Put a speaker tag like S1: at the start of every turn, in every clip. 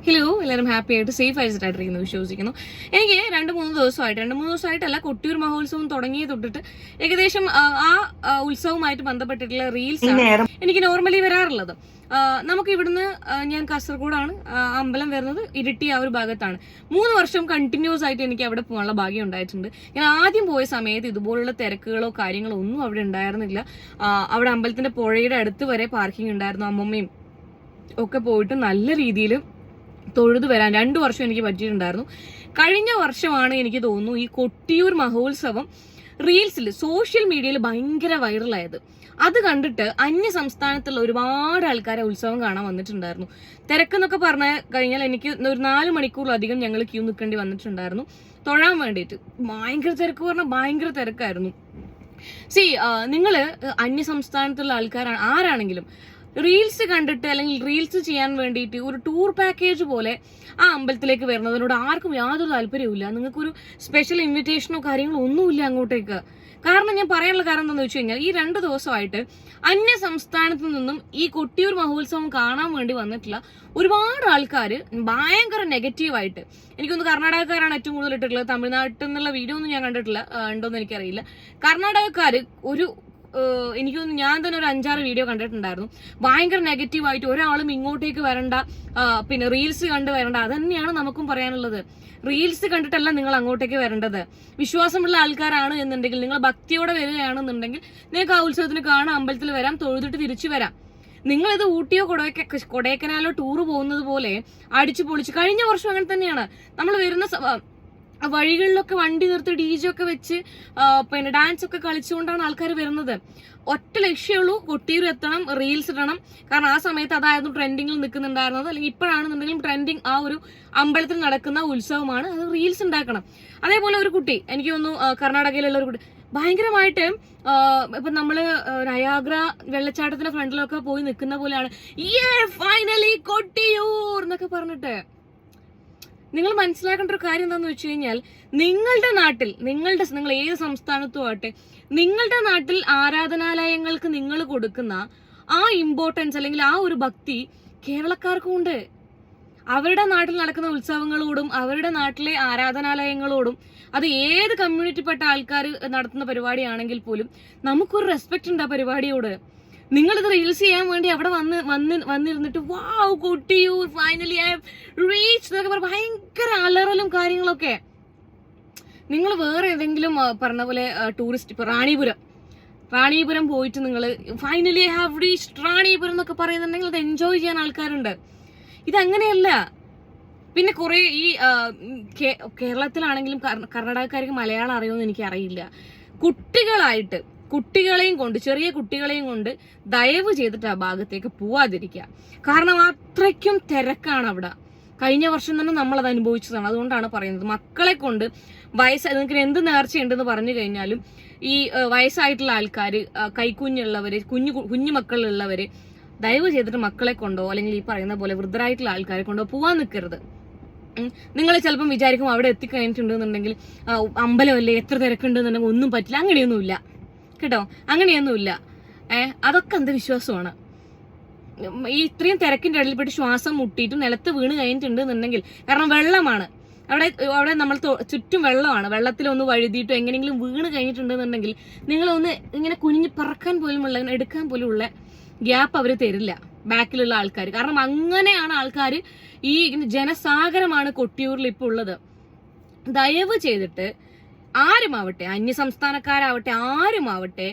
S1: Hello, എല്ലാവരും happy ആയിട്ട് safe ആയിട്ടിരിക്കുന്നു വിശ്വസിക്കുന്നു. എനിക്ക് രണ്ട് മൂന്ന് ദിവസമായിട്ടല്ല, കൊട്ടിയൂർ മഹോത്സവം തുടങ്ങിയ തൊട്ടിട്ട് ഏകദേശം ആ ഉത്സവവുമായിട്ട് ബന്ധപ്പെട്ടിട്ടുള്ള റീൽസ് ആണ് എനിക്ക് നോർമലി വരാറുള്ളത്. നമുക്ക് ഇവിടുന്ന് ഞാൻ കാസർഗോഡാണ്, അമ്പലം വരുന്നത് ഇരിട്ടി ആ ഒരു ഭാഗത്താണ്. 3 വർഷം കണ്ടിന്യൂസ് ആയിട്ട് എനിക്ക് അവിടെ പോകാനുള്ള ഭാഗ്യം ഉണ്ടായിട്ടുണ്ട്. ഞാൻ ആദ്യം പോയ സമയത്ത് ഇതുപോലുള്ള തിരക്കുകളോ കാര്യങ്ങളോ ഒന്നും അവിടെ ഉണ്ടായിരുന്നില്ല. അവിടെ അമ്പലത്തിന്റെ പുഴയുടെ അടുത്ത് വരെ പാർക്കിംഗ് ഉണ്ടായിരുന്നു. അമ്മമ്മയും ഒക്കെ പോയിട്ട് നല്ല രീതിയിൽ തൊഴുതു വരാൻ 2 വർഷം എനിക്ക് പറ്റിയിട്ടുണ്ടായിരുന്നു. കഴിഞ്ഞ വർഷമാണ് എനിക്ക് തോന്നുന്നു ഈ കൊട്ടിയൂർ മഹോത്സവം റീൽസിൽ സോഷ്യൽ മീഡിയയിൽ ഭയങ്കര വൈറലായത്. അത് കണ്ടിട്ട് അന്യ സംസ്ഥാനത്തുള്ള ഒരുപാട് ആൾക്കാരെ ഉത്സവം കാണാൻ വന്നിട്ടുണ്ടായിരുന്നു. തിരക്കെന്നൊക്കെ പറഞ്ഞു കഴിഞ്ഞാൽ എനിക്ക് ഒരു 4 മണിക്കൂറിലധികം ഞങ്ങൾ ക്യൂ നിൽക്കേണ്ടി വന്നിട്ടുണ്ടായിരുന്നു തൊഴാൻ വേണ്ടിയിട്ട്. ഭയങ്കര തിരക്ക് പറഞ്ഞാൽ ഭയങ്കര തിരക്കായിരുന്നു. നിങ്ങള് അന്യ സംസ്ഥാനത്തുള്ള ആൾക്കാരാണ് ആരാണെങ്കിലും റീൽസ് കണ്ടിട്ട് അല്ലെങ്കിൽ റീൽസ് ചെയ്യാൻ വേണ്ടിയിട്ട് ഒരു ടൂർ പാക്കേജ് പോലെ ആ അമ്പലത്തിലേക്ക് വരുന്നതിനോട് ആർക്കും യാതൊരു താല്പര്യവുമില്ല. നിങ്ങൾക്കൊരു സ്പെഷ്യൽ ഇൻവിറ്റേഷനോ കാര്യങ്ങളോ ഒന്നുമില്ല അങ്ങോട്ടേക്ക്. കാരണം ഞാൻ പറയാനുള്ള കാരണം എന്താണെന്ന് വെച്ച് കഴിഞ്ഞാൽ ഈ 2 ദിവസമായിട്ട് അന്യ സംസ്ഥാനത്ത് നിന്നും ഈ കൊട്ടിയൂർ മഹോത്സവം കാണാൻ വേണ്ടി വന്നിട്ടുള്ള ഒരുപാട് ആൾക്കാർ ഭയങ്കര നെഗറ്റീവായിട്ട്, എനിക്കൊന്ന് കർണാടകക്കാരാണ് ഏറ്റവും കൂടുതൽ ഇട്ടിട്ടുള്ളത്. തമിഴ്നാട്ടിൽ നിന്നുള്ള വീഡിയോ ഒന്നും ഞാൻ കണ്ടിട്ടില്ല, ഉണ്ടോന്ന് എനിക്കറിയില്ല. കർണാടകക്കാർ എനിക്കൊന്ന് ഞാൻ തന്നെ ഒരു 5-6 വീഡിയോ കണ്ടിട്ടുണ്ടായിരുന്നു. ഭയങ്കര നെഗറ്റീവായിട്ട് ഒരാളും ഇങ്ങോട്ടേക്ക് വരണ്ട, പിന്നെ റീൽസ് കണ്ട് വരണ്ട. അത് തന്നെയാണ് നമുക്കും പറയാനുള്ളത്. റീൽസ് കണ്ടിട്ടല്ല നിങ്ങൾ അങ്ങോട്ടേക്ക് വരേണ്ടത്. വിശ്വാസമുള്ള ആൾക്കാരാണ് എന്നുണ്ടെങ്കിൽ, നിങ്ങൾ ഭക്തിയോടെ വരികയാണെന്നുണ്ടെങ്കിൽ നിങ്ങൾക്ക് ആ ഉത്സവത്തിന് കാണാൻ അമ്പലത്തിൽ വരാം, തൊഴുതിട്ട് തിരിച്ചു വരാം. നിങ്ങളിത് ഊട്ടിയോ കൊടൈക്കനാലോ ടൂറ് പോകുന്നത് പോലെ അടിച്ചു പൊളിച്ച്, കഴിഞ്ഞ വർഷം അങ്ങനെ തന്നെയാണ്. നമ്മൾ വരുന്ന വഴികളിലൊക്കെ വണ്ടി നിർത്തി DJ ഒക്കെ വെച്ച് പിന്നെ ഡാൻസ് ഒക്കെ കളിച്ചുകൊണ്ടാണ് ആൾക്കാർ വരുന്നത്. ഒറ്റ ലക്ഷ്യമുള്ളൂ, കൊട്ടിയൂർ എത്തണം, റീൽസ് ഇടണം. കാരണം ആ സമയത്ത് അതായിരുന്നു ട്രെൻഡിങ്ങിൽ നിൽക്കുന്നുണ്ടായിരുന്നത്. അല്ലെങ്കിൽ ഇപ്പോഴാണെന്നുണ്ടെങ്കിലും ട്രെൻഡിങ് ആ ഒരു അമ്പലത്തിൽ നടക്കുന്ന ഉത്സവമാണ്, അത് റീൽസ് ഉണ്ടാക്കണം. അതേപോലെ ഒരു കുട്ടി, എനിക്ക് തോന്നുന്നു കർണാടകയിലുള്ള ഒരു കുട്ടി ഭയങ്കരമായിട്ട് ഇപ്പൊ നമ്മള് നയാഗ്ര വെള്ളച്ചാട്ടത്തിന്റെ ഫ്രണ്ടിലൊക്കെ പോയി നിൽക്കുന്ന പോലെയാണ് ഫൈനലി കൊട്ടിയൂർ എന്നൊക്കെ പറഞ്ഞിട്ട്. നിങ്ങൾ മനസ്സിലാക്കേണ്ട ഒരു കാര്യം എന്താണെന്ന് വെച്ച് കഴിഞ്ഞാൽ, നിങ്ങളുടെ നാട്ടിൽ നിങ്ങൾ ഏത് സംസ്ഥാനത്തും ആട്ടെ, നിങ്ങളുടെ നാട്ടിൽ ആരാധനാലയങ്ങൾക്ക് നിങ്ങൾ കൊടുക്കുന്ന ആ ഇമ്പോർട്ടൻസ് അല്ലെങ്കിൽ ആ ഒരു ഭക്തി കേരളക്കാർക്കും ഉണ്ട്. അവരുടെ നാട്ടിൽ നടക്കുന്ന ഉത്സവങ്ങളോടും അവരുടെ നാട്ടിലെ ആരാധനാലയങ്ങളോടും, അത് ഏത് കമ്മ്യൂണിറ്റിപ്പെട്ട ആൾക്കാർ നടത്തുന്ന പരിപാടിയാണെങ്കിൽ പോലും നമുക്കൊരു റെസ്പെക്ട് ഉണ്ട് ആ പരിപാടിയോട്. നിങ്ങളിത് റീൽസ് ചെയ്യാൻ വേണ്ടി അവിടെ വന്നിരുന്നിട്ട് wow Kottiyoor finally I have reached എന്നൊക്കെ പറഞ്ഞ ഭയങ്കര അലറലും കാര്യങ്ങളൊക്കെ. നിങ്ങൾ വേറെ ഏതെങ്കിലും പറഞ്ഞ പോലെ ടൂറിസ്റ്റ്, ഇപ്പൊ റാണിപുരം പോയിട്ട് നിങ്ങൾ finally I have reached Ranipuram എന്നൊക്കെ പറയുന്നുണ്ടെങ്കിൽ അത് എൻജോയ് ചെയ്യാൻ ആൾക്കാരുണ്ട്. ഇതങ്ങനെയല്ല. പിന്നെ കുറെ ഈ കേരളത്തിലാണെങ്കിലും കർണാടകക്കാർക്ക് മലയാളം അറിയുമെന്ന് എനിക്ക് അറിയില്ല. ചെറിയ കുട്ടികളെയും കൊണ്ട് ദയവ് ചെയ്തിട്ട് ആ ഭാഗത്തേക്ക് പോവാതിരിക്കുക. കാരണം അത്രയ്ക്കും തിരക്കാണ് അവിടെ. കഴിഞ്ഞ വർഷം തന്നെ നമ്മളത് അനുഭവിച്ചതാണ്. അതുകൊണ്ടാണ് പറയുന്നത്, മക്കളെ കൊണ്ട് നിങ്ങൾക്ക് എന്ത് നേർച്ചയുണ്ടെന്ന് പറഞ്ഞു കഴിഞ്ഞാലും ഈ വയസ്സായിട്ടുള്ള ആൾക്കാർ, കൈക്കുഞ്ഞുള്ളവര്, കുഞ്ഞു മക്കളുള്ളവര് ദയവ് ചെയ്തിട്ട് മക്കളെ കൊണ്ടോ അല്ലെങ്കിൽ ഈ പറയുന്ന പോലെ വൃദ്ധരായിട്ടുള്ള ആൾക്കാരെ കൊണ്ടോ പോവാൻ നിൽക്കരുത്. നിങ്ങൾ ചിലപ്പം വിചാരിക്കും അവിടെ എത്തിക്കഴിഞ്ഞിട്ടുണ്ടെന്നുണ്ടെങ്കിൽ അമ്പലമല്ലേ, എത്ര തിരക്കുണ്ടെന്നുണ്ടെങ്കിൽ ഒന്നും പറ്റില്ല. അങ്ങനെയൊന്നുമില്ല കേട്ടോ, അങ്ങനെയൊന്നുമില്ല. അതൊക്കെ അന്ധവിശ്വാസമാണ്. ഈ ഇത്രയും തിരക്കിന്റെ ഇടയിൽപ്പെട്ട് ശ്വാസം മുട്ടിയിട്ട് നിലത്ത് വീണ് കഴിഞ്ഞിട്ടുണ്ടെന്നുണ്ടെങ്കിൽ, കാരണം വെള്ളമാണ് അവിടെ നമ്മൾ ചുറ്റും വെള്ളമാണ്, വെള്ളത്തിലൊന്ന് വഴുതിയിട്ടോ എങ്ങനെയെങ്കിലും വീണ് കഴിഞ്ഞിട്ടുണ്ടെന്നുണ്ടെങ്കിൽ നിങ്ങളൊന്ന് ഇങ്ങനെ കുനിഞ്ഞ് പറക്കാൻ പോലും എടുക്കാൻ പോലും ഉള്ള ഗ്യാപ്പ് അവർ തരില്ല ബാക്കിലുള്ള ആൾക്കാർ. കാരണം അങ്ങനെയാണ് ആൾക്കാർ, ഈ ജനസാഗരമാണ് കൊട്ടിയൂരിൽ ഇപ്പോൾ ഉള്ളത്. ദയവ് ചെയ്തിട്ട് ആരുമാവട്ടെ, അന്യസംസ്ഥാനക്കാരാവട്ടെ, ആരുമാവട്ടെ,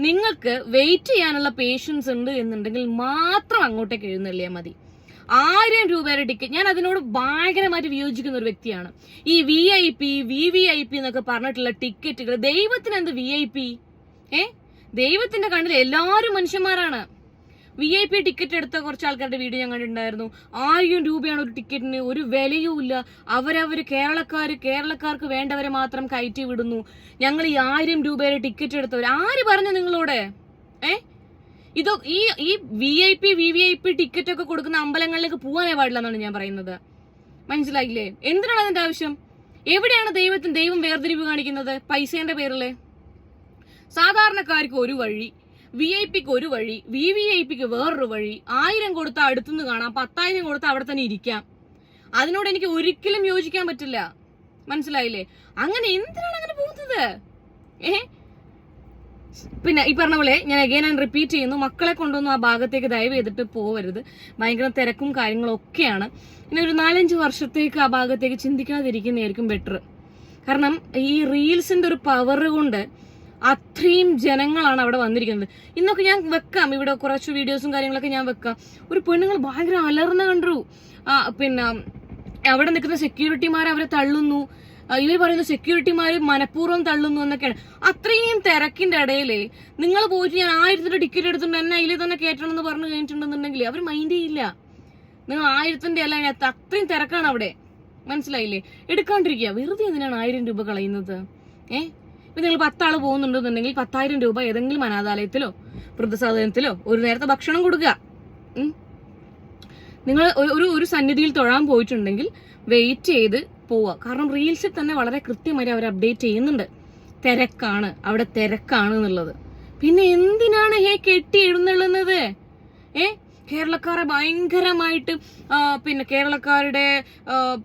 S1: നിങ്ങൾക്ക് വെയിറ്റ് ചെയ്യാനുള്ള പേഷ്യൻസ് ഉണ്ട് എന്നുണ്ടെങ്കിൽ മാത്രം അങ്ങോട്ടേക്ക് എഴുന്നള്ളിയാൽ മതി. 1000 രൂപയുടെ ടിക്കറ്റ്, ഞാൻ അതിനോട് ഭയങ്കരമായിട്ട് വിയോജിക്കുന്ന ഒരു വ്യക്തിയാണ്. ഈ VIP VVIP എന്നൊക്കെ പറഞ്ഞിട്ടുള്ള ടിക്കറ്റുകൾ, ദൈവത്തിന് എന്ത് VIP? ദൈവത്തിന്റെ കണ്ണിൽ എല്ലാവരും മനുഷ്യന്മാരാണ്. VIP ടിക്കറ്റ് എടുത്ത കുറച്ച് ആൾക്കാരുടെ വീഡിയോ ഞാൻ കണ്ടിട്ടുണ്ടായിരുന്നു. 1000 രൂപയാണ് ഒരു ടിക്കറ്റിന്, ഒരു വിലയും ഇല്ല. അവരവര് കേരളക്കാർക്ക് വേണ്ടവരെ മാത്രം കയറ്റി വിടുന്നു. ഞങ്ങൾ ഈ 1000 രൂപയുടെ ടിക്കറ്റ് എടുത്തവർ ആര് പറഞ്ഞു നിങ്ങളോട്? ഈ VIP VVIP ടിക്കറ്റ് ഒക്കെ കൊടുക്കുന്ന അമ്പലങ്ങളിലേക്ക് പോകാനേ പാടില്ല എന്നാണ് ഞാൻ പറയുന്നത്. മനസ്സിലായില്ലേ? എന്തിനാണ് അതിന്റെ ആവശ്യം? എവിടെയാണ് ദൈവം വേർതിരിവ് കാണിക്കുന്നത്? പൈസേന്റെ പേരില്. സാധാരണക്കാർക്ക് ഒരു വഴി, VIP-ക്ക് ഒരു വഴി, VVIP-ക്ക് വേറൊരു വഴി. 1000 കൊടുത്താൽ അടുത്തുനിന്ന് കാണാം, 10,000 കൊടുത്താൽ അവിടെ തന്നെ ഇരിക്കാം. അതിനോട് എനിക്ക് ഒരിക്കലും യോജിക്കാൻ പറ്റില്ല. മനസ്സിലായില്ലേ? അങ്ങനെ എന്തിനാണ് അങ്ങനെ പോകുന്നത്? പിന്നെ ഈ പറഞ്ഞ പോലെ ഞാൻ അഗൈൻ ആൻഡ് റിപ്പീറ്റ് ചെയ്യുന്നു, മക്കളെ കൊണ്ടൊന്നും ആ ഭാഗത്തേക്ക് ദയവ് ചെയ്തിട്ട് പോവരുത്. ഭയങ്കര തിരക്കും കാര്യങ്ങളും ഒക്കെയാണ്. ഇനി ഒരു 4-5 വർഷത്തേക്ക് ആ ഭാഗത്തേക്ക് ചിന്തിക്കാതിരിക്കുന്നതായിരിക്കും ബെറ്റർ. കാരണം ഈ റീൽസിന്റെ ഒരു പവർ കൊണ്ട് അത്രയും ജനങ്ങളാണ് അവിടെ വന്നിരിക്കുന്നത്. ഇന്നൊക്കെ ഞാൻ വെക്കാം, ഇവിടെ കുറച്ച് വീഡിയോസും കാര്യങ്ങളൊക്കെ ഞാൻ വെക്കാം. ഒരു പെണ്ണുങ്ങൾ ഭയങ്കര അലർന്ന കണ്ടു. പിന്നെ അവിടെ നിൽക്കുന്ന സെക്യൂരിറ്റിമാർ അവരെ തള്ളുന്നു, ഇവർ പറയുന്ന സെക്യൂരിറ്റിമാര് മനഃപൂർവ്വം തള്ളുന്നു എന്നൊക്കെയാണ്. അത്രയും തിരക്കിന്റെ ഇടയില് നിങ്ങൾ പോയിട്ട് ഞാൻ 1000 ടിക്കറ്റ് എടുത്തിട്ടുണ്ട് എന്നെ അതിൽ തന്നെ കയറ്റണം എന്ന് പറഞ്ഞു കഴിഞ്ഞിട്ടുണ്ടെന്നുണ്ടെങ്കിൽ അവർ മൈൻഡ് ചെയ്യില്ല. നിങ്ങൾ 1000 അല്ല, അതിനകത്ത് അത്രയും തിരക്കാണ് അവിടെ. മനസ്സിലായില്ലേ? എടുക്കാണ്ടിരിക്കുക. വെറുതെ എന്തിനാണ് 1000 രൂപ കളയുന്നത്? ഇപ്പൊ നിങ്ങൾ 10 ആള് പോകുന്നുണ്ടെന്നുണ്ടെങ്കിൽ 10,000 രൂപ ഏതെങ്കിലും അനാഥാലയത്തിലോ വൃദ്ധസദനത്തിലോ ഒരു നേരത്തെ ഭക്ഷണം കൊടുക്കുക. നിങ്ങൾ ഒരു സന്നിധിയിൽ തൊഴാൻ പോയിട്ടുണ്ടെങ്കിൽ വെയിറ്റ് ചെയ്ത് പോവുക. കാരണം റീൽസിൽ തന്നെ വളരെ കൃത്യമായി അവർ അപ്ഡേറ്റ് ചെയ്യുന്നുണ്ട്, തിരക്കാണ് അവിടെ, തിരക്കാണ് എന്നുള്ളത്. പിന്നെ എന്തിനാണ് കെട്ടി എഴുന്നള്ളുന്നത്? കേരളക്കാരെ ഭയങ്കരമായിട്ട് പിന്നെ കേരളക്കാരുടെ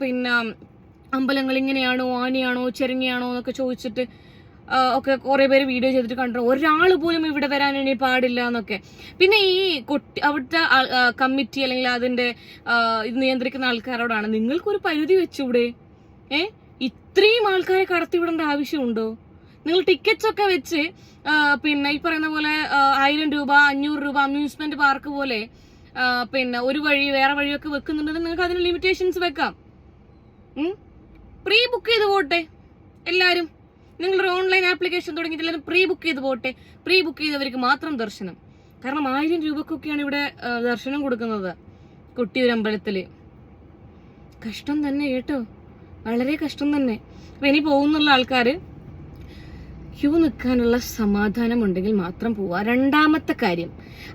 S1: പിന്നെ അമ്പലങ്ങൾ ഇങ്ങനെയാണോ, ആനയാണോ, ചെരങ്ങയാണോ എന്നൊക്കെ ചോദിച്ചിട്ട് ഒക്കെ കുറെ പേര് വീഡിയോ ചെയ്തിട്ട് കണ്ടു. ഒരാൾ പോലും ഇവിടെ വരാൻ ഇനി പാടില്ല എന്നൊക്കെ. പിന്നെ ഈ അവിടുത്തെ കമ്മിറ്റി അല്ലെങ്കിൽ അതിന്റെ ഇത് നിയന്ത്രിക്കുന്ന ആൾക്കാരോടാണ്, നിങ്ങൾക്കൊരു പരിധി വെച്ചൂടെ? ഇത്രയും ആൾക്കാരെ കടത്തിവിടേണ്ട ആവശ്യമുണ്ടോ? നിങ്ങൾ ടിക്കറ്റ്സ് ഒക്കെ വെച്ച് പിന്നെ ഈ പറയുന്ന പോലെ 1000 രൂപ 500 രൂപ അമ്യൂസ്മെന്റ് പാർക്ക് പോലെ പിന്നെ ഒരു വഴി വേറെ വഴിയൊക്കെ വെക്കുന്നുണ്ടെങ്കിൽ നിങ്ങൾക്ക് അതിന് ലിമിറ്റേഷൻസ് വെക്കാം. പ്രീ ബുക്ക് ചെയ്ത് പോട്ടെ എല്ലാരും. നിങ്ങളൊരു ഓൺലൈൻ ആപ്ലിക്കേഷൻ തുടങ്ങിയിട്ട് എല്ലാവരും പ്രീ ബുക്ക് ചെയ്ത് പോട്ടെ. പ്രീ ബുക്ക് ചെയ്തവർക്ക് മാത്രം ദർശനം. കാരണം 1000 രൂപക്കൊക്കെയാണ് ഇവിടെ ദർശനം കൊടുക്കുന്നത് കൊട്ടിയൂരമ്പലത്തില്. കഷ്ടം തന്നെ കേട്ടോ, വളരെ കഷ്ടം തന്നെ. അപ്പൊ ഇനി പോകുന്നുള്ള ആൾക്കാര് ക്യൂ നിൽക്കാനുള്ള സമാധാനം ഉണ്ടെങ്കിൽ മാത്രം പോവുക. രണ്ടാമത്തെ കാര്യം,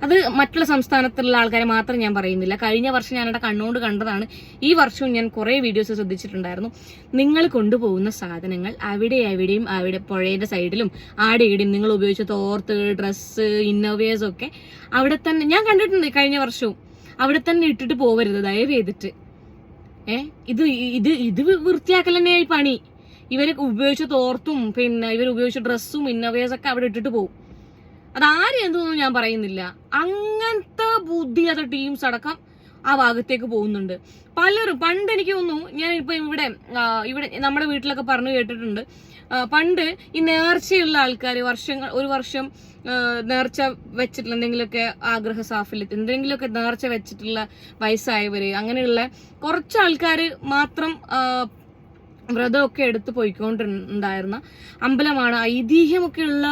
S1: അത് മറ്റുള്ള സംസ്ഥാനത്തുള്ള ആൾക്കാരെ മാത്രം ഞാൻ പറയുന്നില്ല. കഴിഞ്ഞ വർഷം ഞാൻ അവിടെ കണ്ണുകൊണ്ട് കണ്ടതാണ്. ഈ വർഷവും ഞാൻ കുറെ വീഡിയോസ് ശ്രദ്ധിച്ചിട്ടുണ്ടായിരുന്നു. നിങ്ങൾ കൊണ്ടുപോകുന്ന സാധനങ്ങൾ അവിടെയും അവിടെ പുഴയുടെ സൈഡിലും ആടെയിടിയും നിങ്ങൾ ഉപയോഗിച്ച തോർത്ത്, ഡ്രസ്സ്, ഇന്നോവേഴ്സ് ഒക്കെ അവിടെ തന്നെ ഞാൻ കണ്ടിട്ടുണ്ട്. കഴിഞ്ഞ വർഷവും അവിടെ തന്നെ ഇട്ടിട്ട് പോവരുത് ദയവ് ചെയ്തിട്ട്. ഇത് വൃത്തിയാക്കൽ തന്നെയായി പണി. ഇവരെ ഉപയോഗിച്ച തോർത്തും പിന്നെ ഇവർ ഉപയോഗിച്ച ഡ്രസ്സും ഇന്നോവേഴ്സ് ഒക്കെ അവിടെ ഇട്ടിട്ട് പോകും. അതാരും എന്തൊന്നും ഞാൻ പറയുന്നില്ല. അങ്ങനത്തെ ബുദ്ധിയാത്ത ടീംസ് അടക്കം ആ ഭാഗത്തേക്ക് പോകുന്നുണ്ട് പലരും. പണ്ട് എനിക്ക് തോന്നുന്നു, ഞാൻ ഇപ്പൊ ഇവിടെ നമ്മുടെ വീട്ടിലൊക്കെ പറഞ്ഞു കേട്ടിട്ടുണ്ട്, പണ്ട് ഈ നേർച്ചയുള്ള ആൾക്കാർ ഒരു വർഷം നേർച്ച വെച്ചിട്ടുള്ള എന്തെങ്കിലുമൊക്കെ ആഗ്രഹ സാഫല്യത്തിൽ എന്തെങ്കിലുമൊക്കെ നേർച്ച വെച്ചിട്ടുള്ള വയസ്സായവര്, അങ്ങനെയുള്ള കുറച്ച് ആൾക്കാർ മാത്രം വ്രതമൊക്കെ എടുത്ത് പോയിക്കൊണ്ടുണ്ടായിരുന്ന അമ്പലമാണ്, ഐതിഹ്യമൊക്കെയുള്ള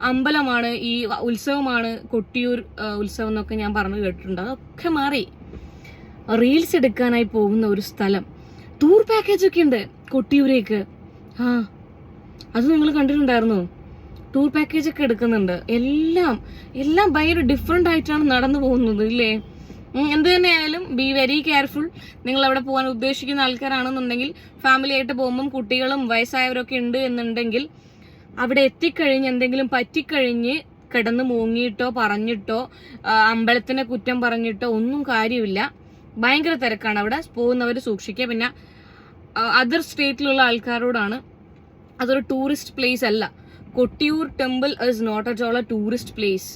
S1: അമ്പലമാണ്, ഈ ഉത്സവമാണ് കൊട്ടിയൂർ ഉത്സവം എന്നൊക്കെ ഞാൻ പറഞ്ഞു കേട്ടിട്ടുണ്ട്. അതൊക്കെ മാറി റീൽസ് എടുക്കാനായി പോകുന്ന ഒരു സ്ഥലം. ടൂർ പാക്കേജ് ഒക്കെ ഉണ്ട് കൊട്ടിയൂരേക്ക്. അത് നിങ്ങൾ കണ്ടിട്ടുണ്ടായിരുന്നോ? ടൂർ പാക്കേജ് ഒക്കെ എടുക്കുന്നുണ്ട്. എല്ലാം ഭയങ്കര ഡിഫറെന്റ് ആയിട്ടാണ് നടന്നു പോകുന്നത് ഇല്ലേ? എന്ത് തന്നെയായാലും ബി വെരി കെയർഫുൾ. നിങ്ങൾ അവിടെ പോകാൻ ഉദ്ദേശിക്കുന്ന ആൾക്കാരാണെന്നുണ്ടെങ്കിൽ, ഫാമിലി ആയിട്ട് പോകുമ്പം കുട്ടികളും വയസ്സായവരൊക്കെ ഉണ്ട് എന്നുണ്ടെങ്കിൽ, അവിടെ എത്തിക്കഴിഞ്ഞ് എന്തെങ്കിലും പറ്റിക്കഴിഞ്ഞ് കിടന്ന് മൂങ്ങിയിട്ടോ പറഞ്ഞിട്ടോ അമ്പലത്തിനെ കുറ്റം പറഞ്ഞിട്ടോ ഒന്നും കാര്യമില്ല. ഭയങ്കര തിരക്കാണ് അവിടെ. പോകുന്നവർ സൂക്ഷിക്കുക. പിന്നെ അതർ സ്റ്റേറ്റിലുള്ള ആൾക്കാരോടാണ്, അതൊരു ടൂറിസ്റ്റ് പ്ലേസ് അല്ല. Kottiyoor temple is not at all a tourist place.